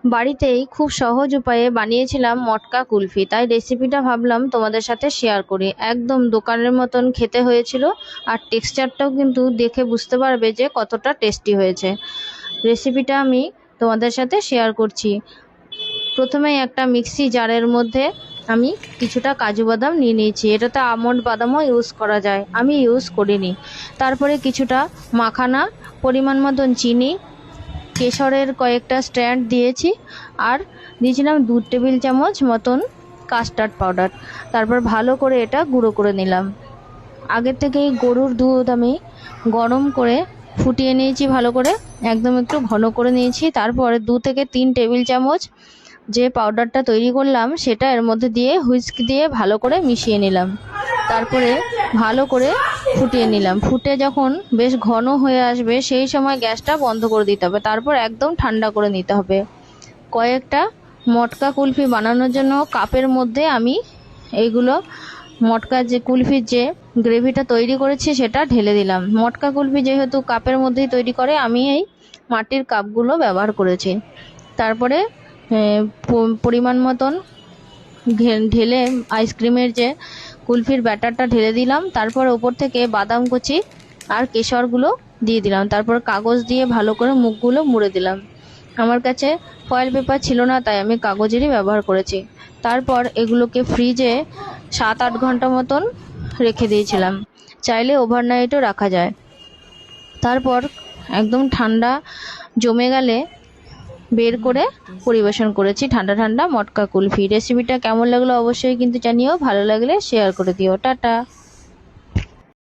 বাড়িতেই খুব সহজ উপায়ে বানিয়েছিলাম মটকা কুলফি, তাই রেসিপিটা ভাবলাম তোমাদের সাথে শেয়ার করি। একদম দোকানের মতন খেতে হয়েছিল, আর টেক্সচারটাও কিন্তু দেখে বুঝতে পারবে যে কতটা টেস্টি হয়েছে। রেসিপিটা আমি তোমাদের সাথে শেয়ার করছি। প্রথমে একটা মিক্সি জারের মধ্যে আমি কিছুটা কাজু বাদাম নিয়ে নিয়েছি। এটাতে আমন্ড বাদামও ইউজ করা যায়, আমি ইউজ করিনি। তারপরে কিছুটা মাখানা, পরিমাণ মতন চিনি, কেশরের কয়েকটা স্ট্যান্ড দিয়েছি, আর দিয়েছিলাম 2 টেবিল চামচ মতন কাস্টার্ড পাউডার। তারপর ভালো করে এটা গুঁড়ো করে নিলাম। আগের থেকেই গরুর দুধ আমি গরম করে ফুটিয়ে নিয়েছি ভালো করে, একদম একটু ঘন করে নিয়েছি। তারপরে 2 থেকে 3 টেবিল চামচ যে পাউডারটা তৈরি করলাম সেটা এর মধ্যে দিয়ে হুইস্ক দিয়ে ভালো করে মিশিয়ে নিলাম। তারপরে ভালো করে ফুটিয়ে নিলাম। ফুটে যখন বেশ ঘন হয়ে আসবে সেই সময় গ্যাসটা বন্ধ করে দিতে হবে, তারপর একদম ঠান্ডা করে নিতে হবে। কয়েকটা মটকা কুলফি বানানোর জন্য কাপের মধ্যে আমি এইগুলো মটকা যে কুলফির যে গ্রেভিটা তৈরি করেছি সেটা ঢেলে দিলাম। মটকা কুলফি যেহেতু কাপের মধ্যেই তৈরি করে, আমি এই মাটির কাপগুলো ব্যবহার করেছি। তারপরে পরিমাণ মতন ঢেলে আইসক্রিমের যে কুলফির ব্যাটারটা ঢেলে দিলাম। তারপর ওপর থেকে বাদাম কুচি আর কেশরগুলো দিয়ে দিলাম। তারপর কাগজ দিয়ে ভালো করে মুখগুলো মুড়ে দিলাম। আমার কাছে ফয়েল পেপার ছিল না, তাই আমি কাগজেরই ব্যবহার করেছি। তারপর এগুলোকে ফ্রিজে 7-8 ঘন্টা মতন রেখে দিয়েছিলাম, চাইলে ওভারনাইটও রাখা যায়। তারপর একদম ঠান্ডা জমে গেলে বের করে পরিবেশন করেছি ঠান্ডা ঠান্ডা মটকা কুলফি। রেসিপিটা কেমন লাগলো অবশ্যই কিন্তু জানিও, ভালো লাগলে শেয়ার করে দিও। টাটা।